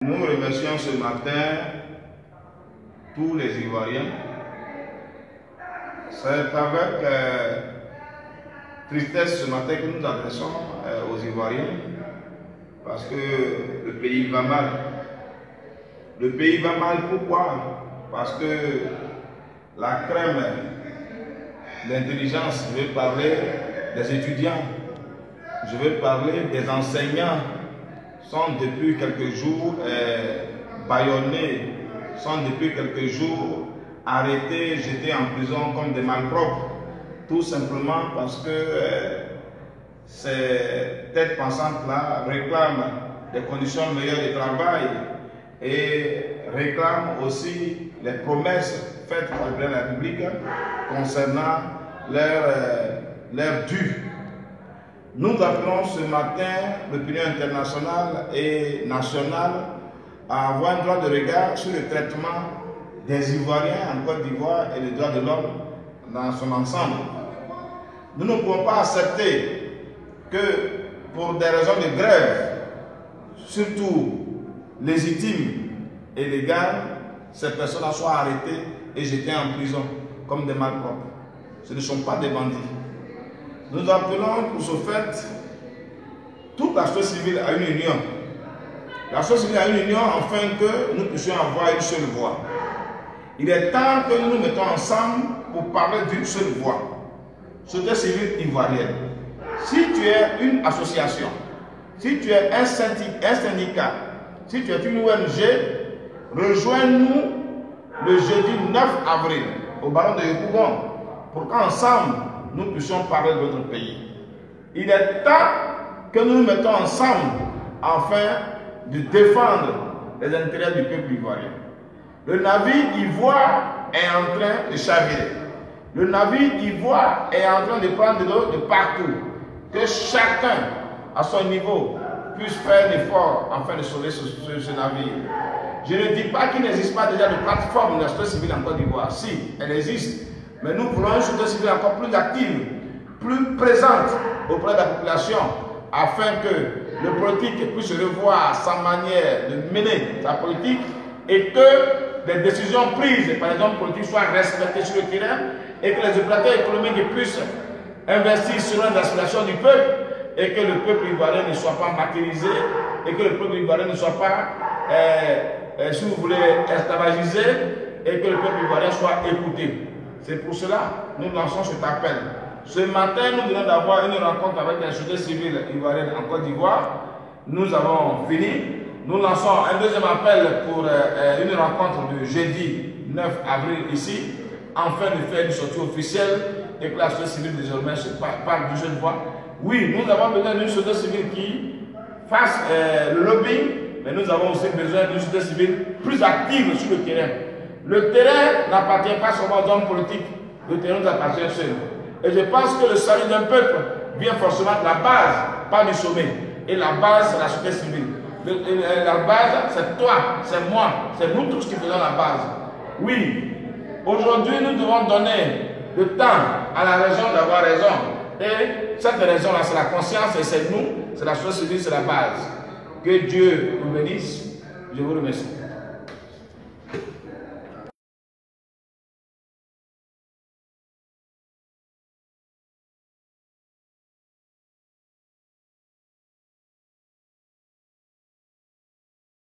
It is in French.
Nous remercions ce matin tous les Ivoiriens. C'est avec tristesse ce matin que nous adressons aux Ivoiriens parce que le pays va mal. Le pays va mal, pourquoi? Parce que la crème, l'intelligence, je vais parler des étudiants, je vais parler des enseignants, sont depuis quelques jours bâillonnés, sont depuis quelques jours arrêtés, jetés en prison comme des malpropres, tout simplement parce que ces têtes pensantes-là réclament des conditions meilleures de travail et réclament aussi les promesses faites par le président de la République concernant leur dû. Nous appelons ce matin l'opinion internationale et nationale à avoir un droit de regard sur le traitement des Ivoiriens en Côte d'Ivoire et les droits de l'homme dans son ensemble. Nous ne pouvons pas accepter que pour des raisons de grève, surtout légitimes et légales, ces personnes soient arrêtées et jetées en prison comme des malpropres. Ce ne sont pas des bandits. Nous appelons pour ce fait toute la société civile à une union. La société civile à une union afin que nous puissions avoir une seule voix. Il est temps que nous nous mettons ensemble pour parler d'une seule voix. Société civile ivoirienne. Si tu es une association, si tu es un syndicat, si tu es une ONG, rejoins-nous le jeudi 9 avril au ballon de Yopougon pour qu'ensemble nous puissions parler de notre pays. Il est temps que nous nous mettons ensemble afin de défendre les intérêts du peuple ivoirien. Le navire ivoire est en train de chavirer. Le navire ivoire est en train de prendre de l'eau de partout. Que chacun, à son niveau, puisse faire un effort afin de sauver ce navire. Je ne dis pas qu'il n'existe pas déjà de plateforme de la société civile en Côte d'Ivoire. Si, elle existe. Mais nous voulons une société civile encore plus active, plus présente auprès de la population, afin que le politique puisse revoir sa manière de mener sa politique et que les décisions prises par les hommes politiques soient respectées sur le terrain et que les opérateurs économiques puissent investir selon les aspirations du peuple et que le peuple ivoirien ne soit pas martyrisé et que le peuple ivoirien ne soit pas, si vous voulez, esclavagisé et que le peuple ivoirien soit écouté. C'est pour cela que nous lançons cet appel. Ce matin, nous venons d'avoir une rencontre avec la société civile ivoirienne en Côte d'Ivoire. Nous avons fini. Nous lançons un deuxième appel pour une rencontre du jeudi 9 avril ici, afin de faire une sortie officielle et que la société civile désormais se parle d'une seule voix. Oui, nous avons besoin d'une société civile qui fasse le lobbying, mais nous avons aussi besoin d'une société civile plus active sur le terrain. Le terrain n'appartient pas seulement aux hommes politiques, le terrain nous appartient seul. Et je pense que le salut d'un peuple vient forcément de la base, pas du sommet. Et la base, c'est la société civile. La base, c'est toi, c'est moi, c'est nous tous qui faisons la base. Oui, aujourd'hui, nous devons donner le temps à la raison d'avoir raison. Et cette raison-là, c'est la conscience et c'est nous, c'est la société civile, c'est la base. Que Dieu vous bénisse. Je vous remercie.